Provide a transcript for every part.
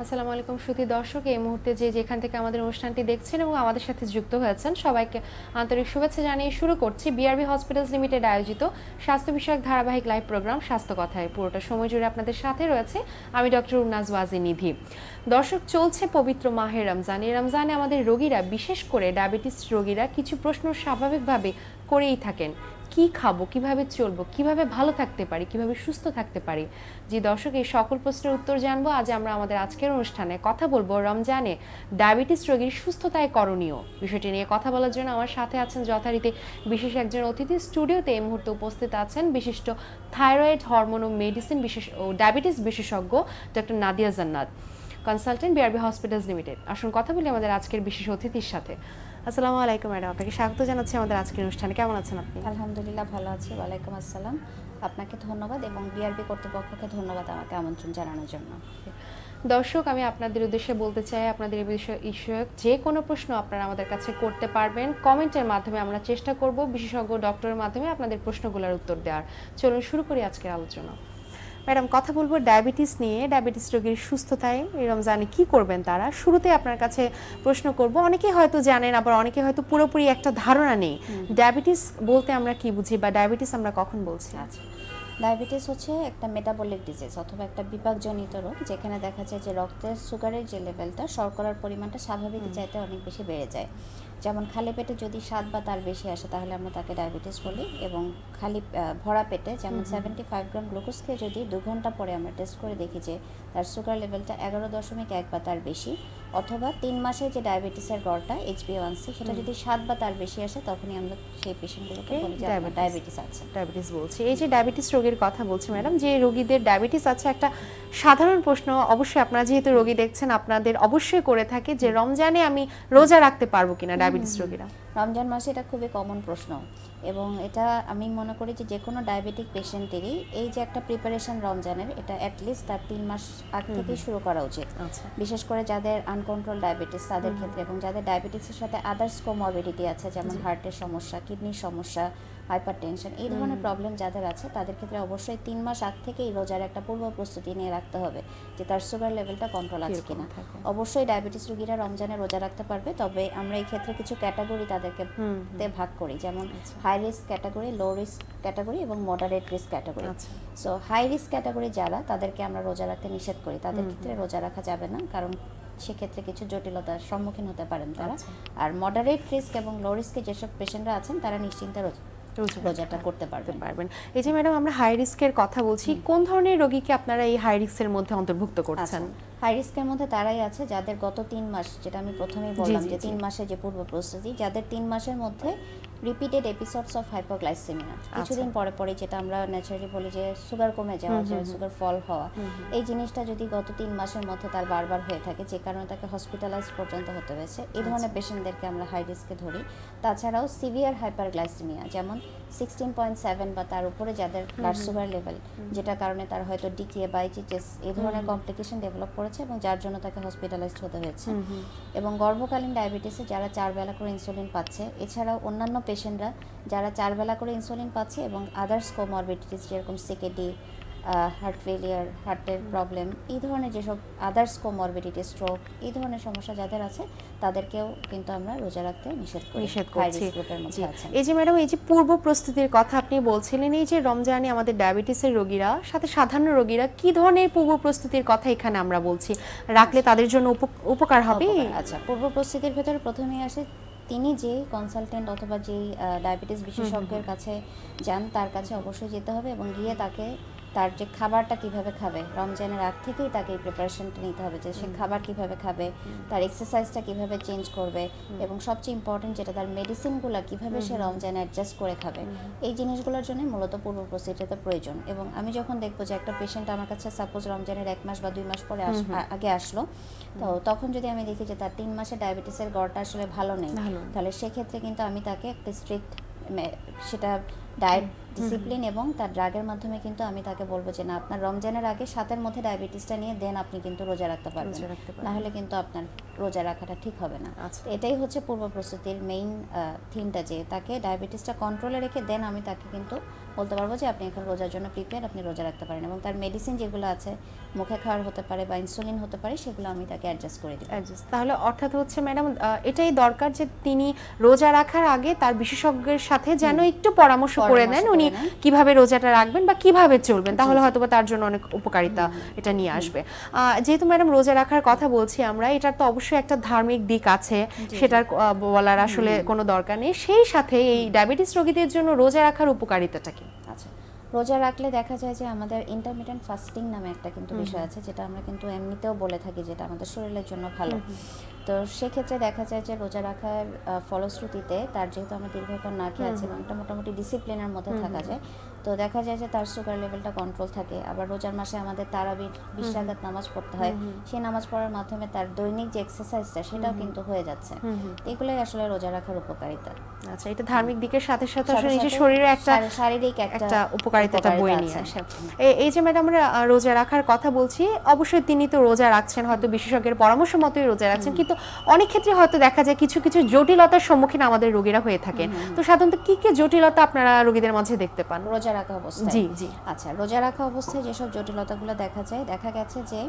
আসসালামু আলাইকুম সুধী দর্শক, এই মুহূর্তে যে যেখান থেকে আমাদের অনুষ্ঠানটি দেখছেন এবং আমাদের সাথে যুক্ত হয়েছেন সবাইকে আন্তরিক শুভেচ্ছা জানিয়ে শুরু করছি বিআরবি হসপিটালস লিমিটেড আয়োজিত স্বাস্থ্য বিষয়ক ধারাবাহিক লাইভ প্রোগ্রাম স্বাস্থ্য কথায়। পুরোটা সময় জুড়ে আপনাদের সাথে রয়েছে আমি ডক্টর উমনাজ ওয়াজি নিধি। দর্শক, চলছে পবিত্র মাহে রমজান। এই রমজানে আমাদের রোগীরা, বিশেষ করে ডায়াবেটিস রোগীরা কিছু প্রশ্ন স্বাভাবিকভাবে করেই থাকেন। কি খাবো, কিভাবে চলবো, কিভাবে ভালো থাকতে পারি, কিভাবে সুস্থ থাকতে পারি। জি দর্শক, এই সকল প্রশ্নের উত্তর জানবো আজ আমরা আমাদের আজকের অনুষ্ঠানে। কথা বলবো রমজানে ডায়াবেটিস রোগীর সুস্থতায় করণীয় বিষয়টি নিয়ে কথা বলার জন্য আমার সাথে আছেন যথারীতি বিশেষ একজন অতিথি। স্টুডিওতে এই মুহূর্তে উপস্থিত আছেন বিশিষ্ট থাইরয়েড, হরমোন ও মেডিসিন ও ডায়াবেটিস বিশেষজ্ঞ ডক্টর নাদিয়া জান্নাত, কনসালটেন্ট বিআরবি হসপিটালস লিমিটেড। আসুন কথা বলি আমাদের আজকের বিশেষ অতিথির সাথে। আসসালামু আলাইকুম ম্যাডাম, আপনাকে স্বাগত জানাচ্ছি আমাদের আজকের অনুষ্ঠানে। কেমন আছেন আপনি? আলহামদুলিল্লাহ, ভালো আছি। ওয়ালাইকুম আসসালাম। আপনাকে ধন্যবাদ এবং বিআরবি কর্তৃপক্ষকে ধন্যবাদ আমাকে আমন্ত্রণ জানানোর জন্য। দর্শক, আমি আপনাদের উদ্দেশ্যে বলতে চাই, আপনাদের এই বিষয়ক যে কোনো প্রশ্ন আপনারা আমাদের কাছে করতে পারবেন কমেন্টের মাধ্যমে। আমরা চেষ্টা করব বিশেষজ্ঞ ডক্টরের মাধ্যমে আপনাদের প্রশ্নগুলোর উত্তর দেওয়ার। চলুন শুরু করি আজকের আলোচনা। ম্যাডাম, কথা বলবো ডায়াবেটিস নিয়ে। ডায়াবেটিস রোগীর সুস্থতায় এই রমজানে কি করবেন তারা? শুরুতে আপনার কাছে প্রশ্ন করব, অনেকেই হয়তো জানেন, আবার অনেকে হয়তো পুরোপুরি একটা ধারণা নেই ডায়াবেটিস বলতে আমরা কি বুঝি বা ডায়াবেটিস আমরা কখন বলছি। আচ্ছা, ডায়াবেটিস হচ্ছে একটা মেটাবলিক ডিজিজ অথবা একটা বিপাকজনিত রোগ, যেখানে দেখা যায় যে রক্তের সুগারের যে লেভেলটা, শর্করার পরিমাণটা স্বাভাবিক চাইতে অনেক বেশি বেড়ে যায়। যেমন খালি পেটে যদি 7 বা তার বেশি আসে তাহলে আমরা তাকে ডায়াবেটিস বলি, এবং খালি ভরা পেটে যেমন 75 গ্রাম গ্লুকোজ খেয়ে যদি 2 ঘন্টা পরে আমরা টেস্ট করে দেখি যে তার সুগার লেভেলটা 11.1 বা তার বেশি, অথবা 3 মাসে যে ডায়াবেটিসের গড়টা HbA1c সেটা যদি 7 বা তার বেশি আসে, তখনই আমরা সেই পেশেন্টগুলোকে বলি যে ডায়াবেটিস আছে। ডায়াবেটিস বলছি। এই যে ডায়াবেটিস রোগীর কথা বলছি ম্যাডাম, যে রোগীদের ডায়াবেটিস আছে, একটা সাধারণ প্রশ্ন অবশ্যই আপনারা যেহেতু রোগী দেখছেন আপনাদের অবশ্যই করে থাকে যে রমজানে আমি রোজা রাখতে পারবো কিনা ডায়াবেটিস রোগীরা? রমজান মাসে এটা খুবই কমন প্রশ্ন, এবং এটা আমি মনে করি যে কোনো ডায়াবেটিক পেশেন্টেরই এই যে একটা প্রিপারেশন রমজানের, এটা অ্যাটলিস্ট তার 3 মাস আগ থেকেই শুরু করা উচিত। বিশেষ করে যাদের আনকন্ট্রোল ডায়াবেটিস তাদের ক্ষেত্রে, এবং যাদের ডায়াবেটিসের সাথে আদার্স কোমরবিডিটি আছে, যেমন হার্টের সমস্যা, কিডনির সমস্যা, হাইপার টেনশন, এই ধরনের প্রবলেম যাদের আছে তাদের ক্ষেত্রে অবশ্যই 3 মাস আগ থেকেই রোজার একটা পূর্ব প্রস্তুতি নিয়ে রাখতে হবে যে তার সুগার লেভেলটা কন্ট্রোল আছে কিনা। অবশ্যই ডায়াবেটিস রোগীরা রমজানে রোজা রাখতে পারবে, তবে আমরা এই ক্ষেত্রে কিছু ক্যাটাগরি তাদেরকে ভাগ করি, যেমন high risk category, low risk category এবং moderate risk category. So high risk category যারা, তাদেরকে আমরা রোজা রাখতে নিষেধ করি। তাদের ক্ষেত্রে রোজা রাখা যাবে না, কারণ সেক্ষেত্রে কিছু জটিলতার সম্মুখীন হতে পারেন তারা। আর মডারেট রিস্ক এবং লো রিস্কে যেসব পেশেন্টরা আছেন তারা নিশ্চিন্তে রোজাটা করতে পারবেন। এই যে ম্যাডাম আমরা হাই রিস্কের কথা বলছি, কোন ধরনের রোগীকে আপনারা এই হাই রিস্কের মধ্যে অন্তর্ভুক্ত করছেন? হাই রিস্কের মধ্যে তারাই আছে যাদের গত 3 মাস, যেটা আমি প্রথমেই বললাম যে 3 মাসের যে পূর্ব প্রস্তুতি, যাদের 3 মাসের মধ্যে রিপিটেড এপিসোডস অফ হাইপোগ্লাইসেমিয়া, কিছুদিন পরে পরে যেটা আমরা ন্যাচারালি বলি যে সুগার কমে যাওয়া, যে সুগার ফল হওয়া, এই জিনিসটা যদি গত 3 মাসের মধ্যে তার বারবার হয়ে থাকে, যে কারণে তাকে হসপিটালাইজ পর্যন্ত হতে হয়েছে, এই ধরনের পেশেন্টদেরকে আমরা হাই রিস্কে ধরি। তাছাড়াও সিভিয়ার হাইপারগ্লাইসেমিয়া, যেমন 16.7 বা তার উপরে যাদের ব্লাড সুগার লেভেল, যেটা কারণে তার হয়তো ডিকে বা এইচএইচএস এই ধরনের কমপ্লিকেশন ডেভেলপ করেছে এবং যার জন্য তাকে হসপিটালাইজড হতে হয়েছে। এবং গর্ভকালীন ডায়াবেটিসে যারা 4 বেলা করে ইনসুলিন পাচ্ছে, এছাড়াও অন্যান্য পেশেন্টরা যারা 4 বেলা করে ইনসুলিন পাচ্ছে এবং আদার্স কোমরবিডিটিস যেরকম সিকেডি, হার্ট ফেলিয়ার, হার্টের প্রবলেম, এই ধরনের যেসব আদার্স কোমরবিডিটি, স্ট্রোক, এই ধরনের সমস্যা যাদের আছে তাদেরকেও কিন্তু আমরা রোজা রাখতে নিষেধ করছি। এই যে ম্যাডাম, এই যে পূর্ব প্রস্তুতির কথা আপনি বলছিলেন, এই যে রমজানে আমাদের ডায়াবেটিসের রোগীরা সাথে সাধারণ রোগীরা কি ধরনের পূর্ব প্রস্তুতির কথা এখানে আমরা বলছি, রাখলে তাদের জন্য উপকার হবে? আচ্ছা, পূর্ব প্রস্তুতির ভেতরে প্রথমেই আসে তিনি যে কনসালটেন্ট অথবা যেই ডায়াবেটিস বিশেষজ্ঞের কাছে যান, তার কাছে অবশ্যই যেতে হবে এবং গিয়ে তাকে তার যে খাবারটা কিভাবে খাবে, রমজানের আগ থেকেই তাকে এই প্রিপারেশনটা নিতে হবে যে সে খাবার কিভাবে খাবে, তার এক্সারসাইজটা কিভাবে চেঞ্জ করবে, এবং সবচেয়ে ইম্পর্টেন্ট যেটা তার মেডিসিনগুলো কিভাবে সে রমজানে অ্যাডজাস্ট করে খাবে। এই জিনিসগুলোর জন্য মূলত পূর্ব প্রস্তুতিটা প্রয়োজন। এবং আমি যখন দেখবো যে একটা পেশেন্ট আমার কাছে সাপোজ রমজানের 1 মাস বা 2 মাস পরে আগে আসলো, তো তখন যদি আমি দেখি যে তার 3 মাসে ডায়াবেটিসের গড়টা আসলে ভালো নেই, তাহলে সেক্ষেত্রে কিন্তু আমি তাকে একটা স্ট্রিক্ট সেটা ডায়েট ডিসিপ্লিন এবং তার ড্রাগের মাধ্যমে কিন্তু আমি তাকে বলবো যে না, আপনার রমজানের আগে 7-এর মধ্যে ডায়াবেটিসটা নিয়ে দেন আপনি কিন্তু রোজা রাখতে পারবেন, না হলে কিন্তু আপনার রোজা রাখাটা ঠিক হবে না। এটাই হচ্ছে পূর্ব প্রস্তুতির মেইন থিমটা, যে তাকে ডায়াবেটিসটা কন্ট্রোলে রেখে দেন আমি তাকে কিন্তু বলতে পারবো যে আপনি এখন রোজার জন্য প্রিপেয়ার, আপনি রোজা রাখতে পারেন, এবং তার মেডিসিন যেগুলো আছে মুখে খাওয়ার হতে পারে বা ইনসুলিন হতে পারে সেগুলো আমি তাকে অ্যাডজাস্ট করে দিই। তাহলে অর্থাৎ হচ্ছে ম্যাডাম এটাই দরকার যে তিনি রোজা রাখার আগে তার বিশেষজ্ঞের সাথে যেন একটু পরামর্শ করে নেন উনি কিভাবে রোজাটা রাখবেন বা কিভাবে চলবেন, তাহলে হয়তো তার জন্য অনেক উপকারিতা এটা নিয়ে আসবে। যেহেতু ম্যাডাম রোজা রাখার কথা বলছি আমরা, এটার তো অবশ্যই একটা ধার্মিক দিক আছে, সেটার বলার আসলে কোনো দরকার নেই। সেই সাথে এই ডায়াবেটিস রোগীদের জন্য রোজা রাখার উপকারিতাটা কি? আচ্ছা, রোজা রাখলে দেখা যায় যে আমাদের ইন্টারমিটেন্ট ফাস্টিং নামে একটা কিন্তু বিষয় আছে, যেটা আমরা কিন্তু এমনিতেও বলে থাকি যেটা আমাদের শরীরের জন্য ভালো। তো সেক্ষেত্রে দেখা যায় যে রোজা রাখার ফলশ্রুতিতে তার, যেহেতু আমরা দীর্ঘক্ষণ না খেয়ে আছি এবং একটা মোটামুটি ডিসিপ্লিনের মধ্যে থাকা যায়, তো দেখা যায় যে তার সুগার লেভেলটা কন্ট্রোল থাকে। আবার রোজার মাসে আমাদের তারাবির 20 রাকাত নামাজ পড়তে হয়, সেই নামাজ পড়ার মাধ্যমে তার দৈনিক যে এক্সারসাইজটা সেটাও কিন্তু হয়ে যাচ্ছে। এগুলোই আসলে রোজা রাখার উপকারিতা। আচ্ছা, এটা ধার্মিক দিকের সাথে সাথে আসলে নিজের শরীরে একটা শারীরিক একটা উপকারিতা বয়ে নিয়ে আসে। এই যে ম্যাডাম আমরা রোজা রাখার কথা বলছি, অবশ্যই তিনি তো রোজা রাখছেন, হয়তো বিশেষজ্ঞের পরামর্শ মতোই রোজা রাখছেন, কিন্তু অনেক ক্ষেত্রে হয়তো দেখা যায় কিছু কিছু জটিলতার সম্মুখীন আমাদের রোগীরা হয়ে থাকেন। তো সাধারণত কি কি জটিলতা আপনারা রোগীদের মাঝে দেখতে পান রোজা রাখা অবস্থায়? জি জি। আচ্ছা, রোজা রাখা অবস্থায় যেসব জটিলতাগুলো দেখা গেছে যে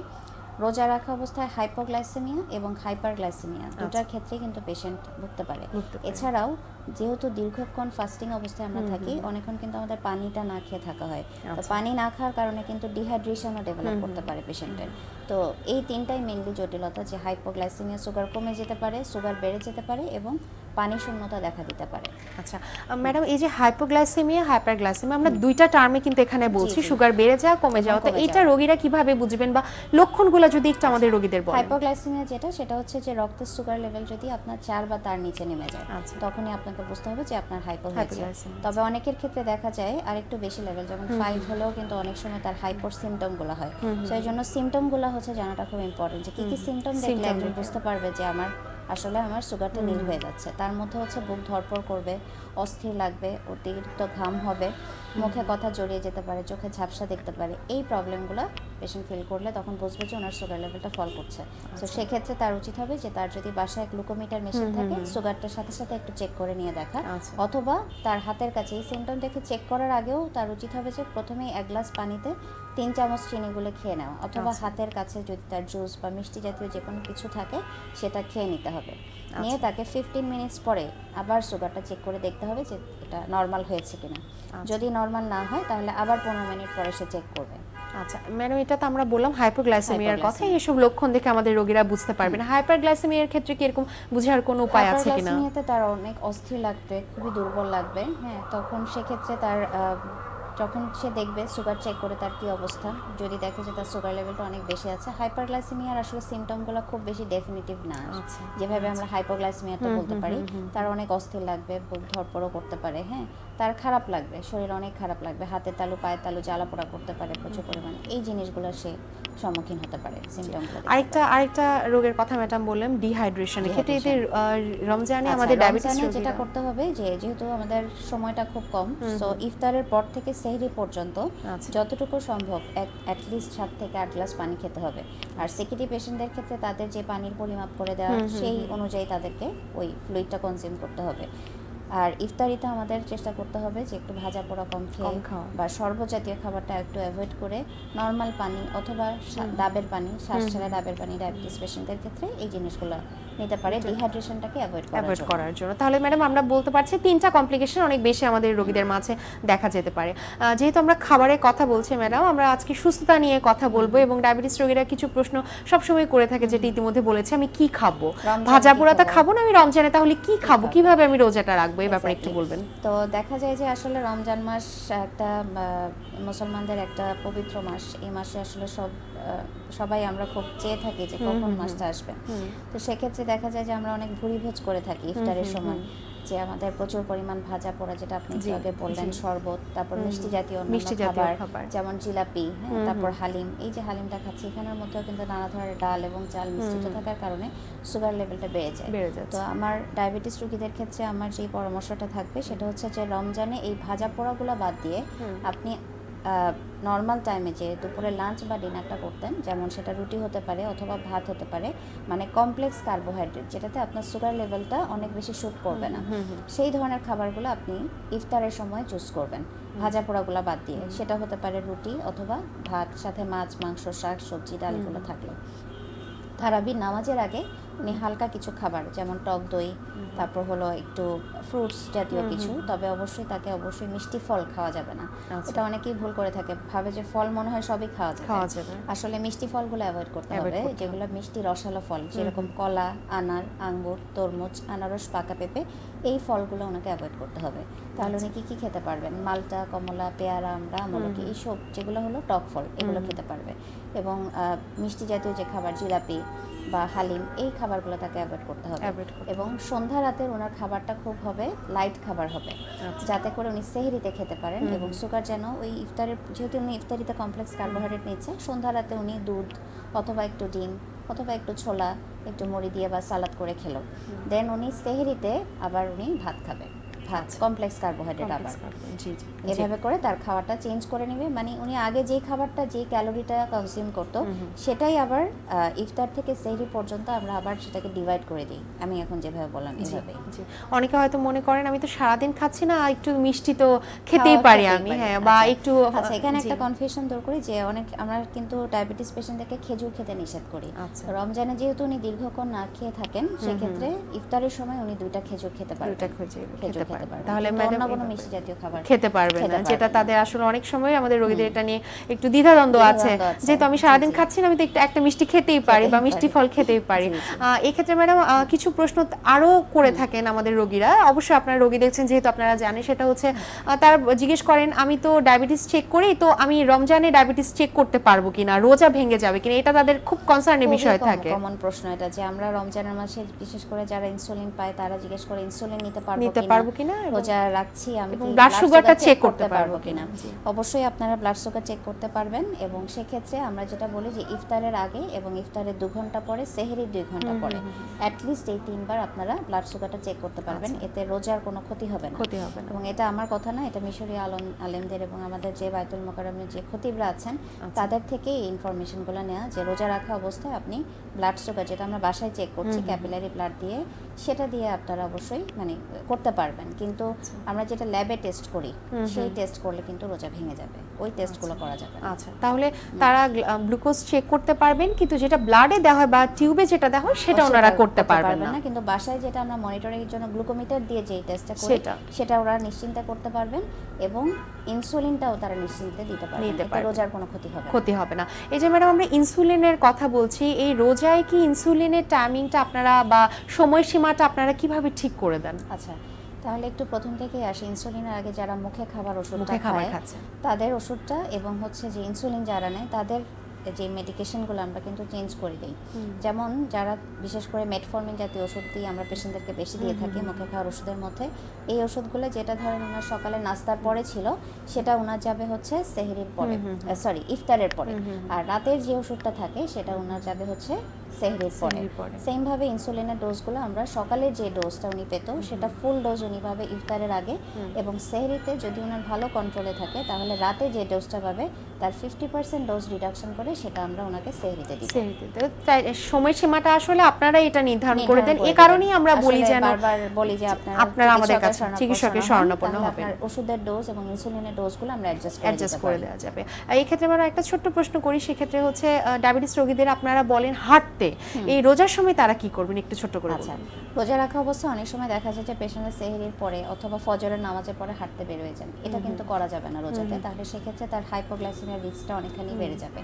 রোজা রাখা অবস্থায় হাইপোগ্লাইসেমিয়া এবং হাইপারগ্লাইসেমিয়া দুটার ক্ষেত্রে কিন্তু পেশেন্ট ভুগতে পারে। এছাড়াও যেহেতু দীর্ঘক্ষণ ফাস্টিং অবস্থায় আমরা থাকি, অনেকক্ষণ কিন্তু আমাদের পানিটা না খেয়ে থাকা হয়, তো পানি না খাওয়ার কারণে কিন্তু ডিহাইড্রেশনও ডেভেলপ করতে পারে পেশেন্টের। তো এই তিনটাই মেইনলি জটিলতা, যে হাইপোগ্লাইসেমিয়া, সুগার কমে যেতে পারে, সুগার বেড়ে যেতে পারে এবং পানি শূন্যতা দেখা দিতে পারে। আচ্ছা ম্যাডাম, এই যে হাইপোগ্লাইসেমিয়া হাইপারগ্লাইসেমিয়া আমরা দুইটা টার্মে কিন্তু এখানে বলছি, সুগার বেড়ে যাওয়া কমে যাওয়া, তো এটা রোগীরা কিভাবে বুঝবেন বা লক্ষণগুলো যদি একটু আমাদের রোগীদের বলেন? হাইপোগ্লাইসেমিয়া সেটা হচ্ছে যে রক্তের সুগার লেভেল যদি আপনার 4 বা তার নিচে নেমে যায়, তখনই আপনাকে বুঝতে হবে যে আপনার হাইপো হয়েছে। তবে অনেকের ক্ষেত্রে দেখা যায় আরেকটু বেশি লেভেল, যেমন 5 হলেও কিন্তু অনেক সময় তার হাইপোর সিমটমগুলো হয়। সেই জন্য সিমটমগুলো হচ্ছে জানাটা খুব ইম্পর্টেন্ট, যে কি সিমটম দেখলে একজন বুঝতে পারবে যে আমার সুগারটা নীল হয়ে যাচ্ছে। তার মধ্যে হচ্ছে বুক ধড়ফড় করবে, অস্থির লাগবে, অতিরিক্ত ঘাম হবে, মুখে কথা জড়িয়ে যেতে পারে, চোখে ঝাপসা দেখতে পারে। এই প্রবলেমগুলো পেশেন্ট ফিল করলে তখন বুঝবে যে ওনার সুগার লেভেলটা ফল করছে। তো সেক্ষেত্রে তার উচিত হবে যে তার যদি বাসায় গ্লুকোমিটার মেশিন থাকে, সুগারটার সাথে সাথে একটু চেক করে নিয়ে দেখা, অথবা তার হাতের কাছে এই সিমটম দেখে চেক করার আগেও তার উচিত হবে যে প্রথমেই 1 গ্লাস পানিতে 3 চামচ চিনি গুলে খেয়ে নেওয়া, অথবা হাতের কাছে যদি তার জুস বা মিষ্টি জাতীয় যে কোনো কিছু থাকে সেটা খেয়ে নিতে হবে। নিয়ে তাকে 15 মিনিটস পরে আবার সুগারটা চেক করে দেখতে হবে যে এটা নর্মাল হয়েছে কিনা। যদি নর্মাল না হয় তাহলে আবার 15 মিনিট পরে সে চেক করবে। আচ্ছা ম্যাডাম, এটা তো আমরা বললাম হাইপোগ্লাইসেমিয়ার কথা, এইসব লক্ষণ দেখে আমাদের রোগীরা বুঝতে পারবেন। হাইপারগ্লাইসেমিয়ার ক্ষেত্রে কি এরকম বোঝার কোনো উপায় আছে কিনা? হাইপারগ্লাইসেমিয়াতে তার অনেক অস্থির লাগবে, খুবই দুর্বল লাগবে। হ্যাঁ, তখন সেক্ষেত্রে তার যখন সে দেখবে সুগার চেক করে তার কি অবস্থা, যদি দেখে যে তার সুগার লেভেলটা অনেক বেশি আছে। হাইপারগ্লাইসেমিয়ার আসলে সিমটমগুলো খুব বেশি ডেফিনিটিভ না, যেভাবে আমরা হাইপোগ্লাইসেমিয়াতে বলতে পারি। তার অনেক অস্থির লাগবে, বুক ধড়ফড়ও করতে পারে, হ্যাঁ, তার খারাপ লাগবে, শরীর অনেক খারাপ লাগবে, হাতের তালু পায়ের তালু জ্বালা পোড়া করতে পারে প্রচুর পরিমাণে। এই জিনিসগুলো সে সম্মুখীন হতে পারে সিমটমগুলো। আরেকটা রোগের কথা ম্যাডাম বললাম, ডিহাইড্রেশন। এক্ষেত্রে এদের রমজানে আমাদের ডায়াবেটিস যেটা করতে হবে, যে যেহেতু আমাদের সময়টা খুব কম, সো ইফতারের পর থেকে সেহরি পর্যন্ত যতটুকু সম্ভব অ্যাটলিস্ট 7 থেকে 8 গ্লাস পানি খেতে হবে। আর সিকিডি পেশেন্টদের ক্ষেত্রে তাদের যে পানির পরিমাপ করে দেওয়া, সেই অনুযায়ী তাদেরকে ওই ফ্লুইডটা কনজিউম করতে হবে। আর ইফতারিতে আমাদের চেষ্টা করতে হবে যে একটু ভাজা পোড়া কম খেয়ে বা শরবত-জাতীয় খাবারটা একটু অ্যাভয়েড করে নর্মাল পানি অথবা ডাবের পানি, শ্বাস ছাড়া ডাবের পানি ডায়াবেটিস পেশেন্টদের ক্ষেত্রে এই জিনিসগুলো নিতে পারে ডিহাইড্রেশনটাকে অ্যাভয়েড করার জন্য। তাহলে ম্যাডাম আমরা বলতে পারছি 3টা কমপ্লিকেশন অনেক বেশি আমাদের রোগীদের মাঝে দেখা যেতে পারে। যেহেতু আমরা খাবারের কথা বলছি ম্যাডাম, আমরা আজকে সুস্থতা নিয়ে কথা বলবো, এবং ডায়াবেটিস রোগীরা কিছু প্রশ্ন সবসময় করে থাকে, যেটা ইতিমধ্যে বলেছে, আমি কি খাবো, ভাজা পোড়াটা খাবো না আমি রমজানে, তাহলে কি খাবো, কিভাবে আমি রোজাটা রাখবো, এই ব্যাপারে একটু বলবেন। তো দেখা যায় যে আসলে রমজান মাস একটা মুসলমানদের একটা পবিত্র মাস। এই মাসে আসলে সবাই আমরা খুব চেয়ে থাকি যে কখন মাসটা আসবে। তো সেক্ষেত্রে দেখা যায় যে আমরা অনেক ভুরিভোজ করে থাকি ইফতারের সময়। যে আমাদের প্রচুর পরিমাণ ভাজা পোড়া, যেটা আপনি একটু আগে বললেন, শরবত, তারপর মিষ্টি জাতীয় মিষ্টি অন্যান্য জাতীয় খাবার খাবার। যেমন জিলাপি, হ্যাঁ, তারপর হালিম। এই যে হালিমটা খাচ্ছি, এখানের মধ্যেও কিন্তু নানা ধরনের ডাল এবং চাল মিশ্রিত থাকার কারণে সুগার লেভেলটা বেড়ে যায়। তো আমার ডায়াবেটিস রোগীদের ক্ষেত্রে আমার যে পরামর্শটা থাকবে সেটা হচ্ছে যে রমজানে এই ভাজা পোড়াগুলো বাদ দিয়ে আপনি নর্মাল টাইমে যে দুপুরে লাঞ্চ বা ডিনারটা করতেন, যেমন সেটা রুটি হতে পারে অথবা ভাত হতে পারে, মানে কমপ্লেক্স কার্বোহাইড্রেট, যেটাতে আপনার সুগার লেভেলটা অনেক বেশি শুট করবে না, সেই ধরনের খাবারগুলো আপনি ইফতারের সময় চুজ করবেন ভাজা পোড়াগুলো বাদ দিয়ে। সেটা হতে পারে রুটি অথবা ভাত, সাথে মাছ, মাংস, শাক, সবজি, ডালগুলো থাকলো। তারাবির নামাজের আগে উনি হালকা কিছু খাবার যেমন টক দই, তারপর হলো একটু ফ্রুটস জাতীয় কিছু, তবে অবশ্যই তাকে অবশ্যই মিষ্টি ফল খাওয়া যাবে না। এটা অনেকেই ভুল করে থাকে, ভাবে যে ফল মনে হয় সবই খাওয়া যাবে, আসলে মিষ্টি ফলগুলো অ্যাভয়েড করতে হবে। যেগুলো মিষ্টি রসালো ফল, যেরকম কলা, আনার, আঙ্গুর, তরমুজ, আনারস, পাকা পেঁপে, এই ফলগুলো ওনাকে অ্যাভয়েড করতে হবে। তাহলে উনি কি খেতে পারবেন? মালটা, কমলা, পেয়ারা, আমড়া, আমলকি, এইসব যেগুলো হলো টক ফল, এগুলো খেতে পারবে। এবং মিষ্টি জাতীয় যে খাবার, জিলাপি বা হালিম, এই খাবারগুলো তাকে অ্যাভয়েড করতে হবে। এবং সন্ধ্যা রাতের ওনার খাবারটা খুব হবে লাইট খাবার হবে, যাতে করে উনি সেহরিতে খেতে পারেন। এবং সুগার যেন ওই ইফতারের, যেহেতু উনি ইফতারিতে কমপ্লেক্স কার্বোহাইড্রেট নিচ্ছে, সন্ধ্যা রাতে উনি দুধ অথবা একটু ডিম অথবা একটু ছোলা একটু মুড়ি দিয়ে বা সালাদ করে খেলো, দেন উনি সেহরিতে আবার উনি ভাত খাবে, ভাত কমপ্লেক্স কার্বোহাইড্রেট আবার। এভাবে করে তার খাবারটা চেঞ্জ করে নেবে, মানে উনি আগে যেই খাবারটা, যে ক্যালোরিটা কনজিউম করতো, সেটাই আবার ইফতার থেকে সেহরি পর্যন্ত আমরা আবার সেটাকে ডিভাইড করে দিই। আমি এখন যেভাবে বললাম এভাবে। অনেকে হয়তো মনে করেন আমি তো সারাদিন খাচ্ছি না, একটু মিষ্টি তো খেতেই পারি আমি, হ্যাঁ, বা একটু। আচ্ছা, এখানে একটা কনফিউশন দূর করি যে অনেক আমরা কিন্তু ডায়াবেটিস পেশেন্টদেরকে খেজুর খেতে নিষেধ করি। রমজানে যেহেতু উনি দীর্ঘক্ষণ না খেয়ে থাকেন, সেক্ষেত্রে ইফতারের সময় উনি 2টা খেজুর খেতে পারবেন, তাহলে অন্য কোনো মিষ্টি জাতীয় খাবার খেতে পারবেন না, যেটা তাদের আসলে অনেক সময় আমাদের রোগীদের এটা নিয়ে একটু দ্বিধাদ্বন্দ্ব আছে, যেহেতু আমি সারাদিন খাচ্ছি না, আমি তো একটা মিষ্টি খেতেই পারি বা মিষ্টি ফল খেতেই পারি। এই ক্ষেত্রে ম্যাডাম কিছু প্রশ্ন আরো করে থাকেন আমাদের রোগীরা, অবশ্যই আপনারা রোগী দেখছেন যেহেতু আপনারা জানেন, সেটা হচ্ছে তারা জিজ্ঞেস করেন আমি তো ডায়াবেটিস চেক করি, তো আমি রমজানে ডায়াবেটিস চেক করতে পারবো কিনা, রোজা ভেঙে যাবে কিনা, এটা তাদের খুব কনসার্নের বিষয় থাকে। কমন প্রশ্ন এটা, যে আমরা রমজানের মাসে বিশেষ করে যারা ইনসুলিন পায় তারা জিজ্ঞেস করে ইনসুলিন নিতে পারবো কিনা, রোজা রাখছি আমি কি ব্লাড সুগারটা চেক করতে পারবো কিনা। অবশ্যই আপনারা ব্লাড সুগার চেক করতে পারবেন, এবং সেক্ষেত্রে আমরা যেটা বলি যে ইফতারের আগে এবং ইফতারের 2 ঘন্টা পরে, সেহরির 2 ঘন্টা পরে অ্যাটলিস্ট এই 3 বার আপনারা ব্লাড সুগারটা চেক করতে পারবেন। এতে রোজার কোনো ক্ষতি হবে না। এবং এটা আমার কথা না, এটা মিশরীয় আলেমদের এবং আমাদের যে বাইতুল মোকাররমের যে খতিবরা আছেন তাদের থেকে এই ইনফরমেশনগুলো নেওয়া, যে রোজা রাখা অবস্থায় আপনি ব্লাড সুগার, যেটা আমরা বাসায় চেক করছি ক্যাপিলারি ব্লাড দিয়ে, সেটা দিয়ে আপনারা অবশ্যই মানে করতে পারবেন। কিন্তু আমরা যেটা ল্যাবে টেস্ট করি, সেই টেস্ট করলে কিন্তু রোজা ভেঙে যাবে, ওই টেস্টগুলো করা যাবে। আচ্ছা, তাহলে তারা গ্লুকোজ চেক করতে পারবেন, কিন্তু যেটা ব্লাডে দেওয়া হয় বা টিউবে যেটা দেওয়া হয় সেটা ওনারা করতে পারবেন না। কিন্তু বাসায় যেটা আমরা মনিটরিং এর জন্য গ্লুকোমিটার দিয়ে যেই টেস্টটা করি, সেটা ওরা নিশ্চিন্তে করতে পারবেন, এবং ইনসুলিনটাও তারা নিশ্চিন্তে দিতে পারবেন, এতে রোজার কোনো ক্ষতি হবে না। এই যে ম্যাডাম আমরা ইনসুলিনের কথা বলছি, এই রোজায় কি ইনসুলিনের টাইমিংটা আপনারা বা সময়সীমাটা আপনারা কিভাবে ঠিক করে দেন? আচ্ছা, তাহলে একটু প্রথম থেকেই আসি। ইনসুলিনের আগে যারা মুখে খাবার ওষুধটা খায়, তাদের ওষুধটা এবং হচ্ছে যে ইনসুলিন যারা নেয়, তাদের যে মেডিকেশনগুলো আমরা কিন্তু চেঞ্জ করে দিই। যেমন যারা বিশেষ করে মেটফর্মিন জাতীয় ওষুধ দিয়ে আমরা পেশেন্টদেরকে বেশি দিয়ে থাকি মুখে খাওয়ার ওষুধের মধ্যে, এই ওষুধগুলো যেটা ধরেন ওনার সকালে নাস্তার পরে ছিল, সেটা ওনার যাবে হচ্ছে সেহরির পরে, ইফতারের পরে। আর রাতের যে ওষুধটা থাকে সেটা ওনার যাবে হচ্ছে সেহরির পরে। সেম ভাবে ইনসুলিনের ডোজগুলো আমরা সকালে যে ডোজটা উনি পেত, সেটা ফুল ডোজ উনি পাবে ইফতারের আগে, এবং সেহরিতে যদি ওনার ভালো কন্ট্রোলে থাকে তাহলে রাতে যে ডোজটা পাবে তার 50% ডোজ রিডাকশন করে সেটা আমরা ওনাকে সেহরিতে দিই। তাই সময়সীমাটা আসলে আপনারা এটা নির্ধারণ করে দেন, এই কারণেই আমরা বলি যে বারবার বলি যে আপনারা আমাদের কাছে চিকিৎসকের শরণাপন্ন হবেন, ওষুধের ডোজ এবং ইনসুলিনের ডোজগুলো আমরা অ্যাডজাস্ট করে দেওয়া যাবে। এই ক্ষেত্রে আমরা একটা ছোট্ট প্রশ্ন করি, সেক্ষেত্রে হচ্ছে ডায়াবেটিস রোগীদের আপনারা বলেন হাঁটতে, এই রোজার সময় তারা কি করবেন একটু ছোট্ট করে বলুন। রোজা রাখা অবস্থায় অনেক সময় দেখা যায় যে পেশেন্টের সেহরির পরে অথবা ফজরের নামাজের পরে হাঁটতে বের হয়ে যান, এটা কিন্তু করা যাবে না রোজাতে, তাহলে সেক্ষেত্রে তার হাইপোগ্লাইসেমিয়ার রিস্কটা অনেকখানি বেড়ে যাবে।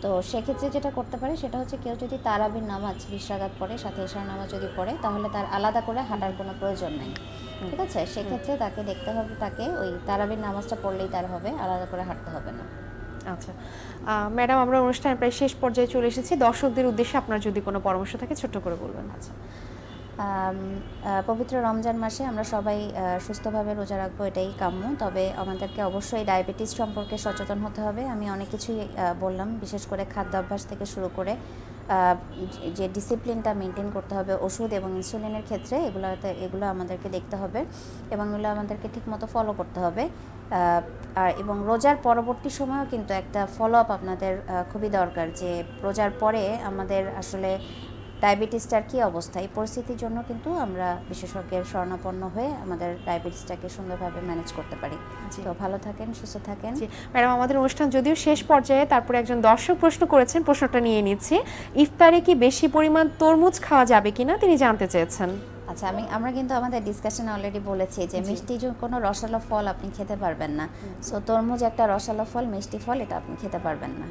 তো সেক্ষেত্রে যেটা করতে পারে সেটা হচ্ছে কেউ যদি তারাবির নামাজ 20 রাকাত পড়ে, সাথে এশার নামাজ যদি পড়ে, তাহলে তার আলাদা করে হাঁটার কোনো প্রয়োজন নেই, ঠিক আছে? সেক্ষেত্রে তাকে দেখতে হবে, তাকে ওই তারাবির নামাজটা পড়লেই তার হবে, আলাদা করে হাঁটতে হবে না। আচ্ছা ম্যাডাম, আমরা অনুষ্ঠানের প্রায় শেষ পর্যায়ে চলে এসেছি, দর্শকদের উদ্দেশ্যে আপনার যদি কোনো পরামর্শ থাকে ছোট্ট করে বলবেন। আচ্ছা, পবিত্র রমজান মাসে আমরা সবাই সুস্থভাবে রোজা রাখবো, এটাই কাম্য। তবে আমাদেরকে অবশ্যই ডায়াবেটিস সম্পর্কে সচেতন হতে হবে। আমি অনেক কিছুই বললাম, বিশেষ করে খাদ্যাভ্যাস থেকে শুরু করে যে ডিসিপ্লিনটা মেনটেন করতে হবে ওষুধ এবং ইনসুলিনের ক্ষেত্রে, এগুলো আমাদেরকে দেখতে হবে এবং এগুলো আমাদেরকে ঠিকমতো ফলো করতে হবে। এবং রোজার পরবর্তী সময়ও কিন্তু একটা ফলো আপ আপনাদের খুবই দরকার, যে রোজার পরে আমাদের আসলে ডায়াবেটিসটার কী অবস্থা, এই পরিস্থিতির জন্য কিন্তু আমরা বিশেষজ্ঞের শরণাপন্ন হয়ে আমাদের ডায়াবেটিসটাকে সুন্দরভাবে ম্যানেজ করতে পারি। তো ভালো থাকেন, সুস্থ থাকেন। ম্যাডাম, আমাদের অনুষ্ঠান যদিও শেষ পর্যায়ে, তারপরে একজন দর্শক প্রশ্ন করেছেন, প্রশ্নটা নিয়ে নিচ্ছি। ইফতারে কি বেশি পরিমাণ তরমুজ খাওয়া যাবে কিনা তিনি জানতে চেয়েছেন। আচ্ছা, আমরা কিন্তু আমাদের ডিসকাশনে অলরেডি বলেছি যে মিষ্টি কোনো রসালো ফল আপনি খেতে পারবেন না। সো তরমুজ একটা রসালো ফল, মিষ্টি ফল, এটা আপনি খেতে পারবেন না।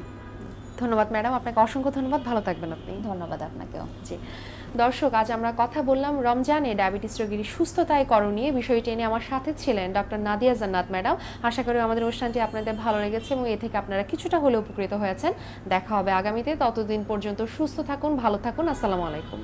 ধন্যবাদ ম্যাডাম, আপনাকে অসংখ্য ধন্যবাদ, ভালো থাকবেন আপনি। ধন্যবাদ আপনাকেও। জি দর্শক, আজ আমরা কথা বললাম রমজানে ডায়াবেটিস রোগীর সুস্থতায় করণীয় বিষয়টি নিয়ে। আমার সাথে ছিলেন ডক্টর নাদিয়া জান্নাত ম্যাডাম। আশা করি আমাদের অনুষ্ঠানটি আপনাদের ভালো লেগেছে এবং এ থেকে আপনারা কিছুটা হলেও উপকৃত হয়েছেন। দেখা হবে আগামীতে, ততদিন পর্যন্ত সুস্থ থাকুন, ভালো থাকুন। আসসালামু আলাইকুম।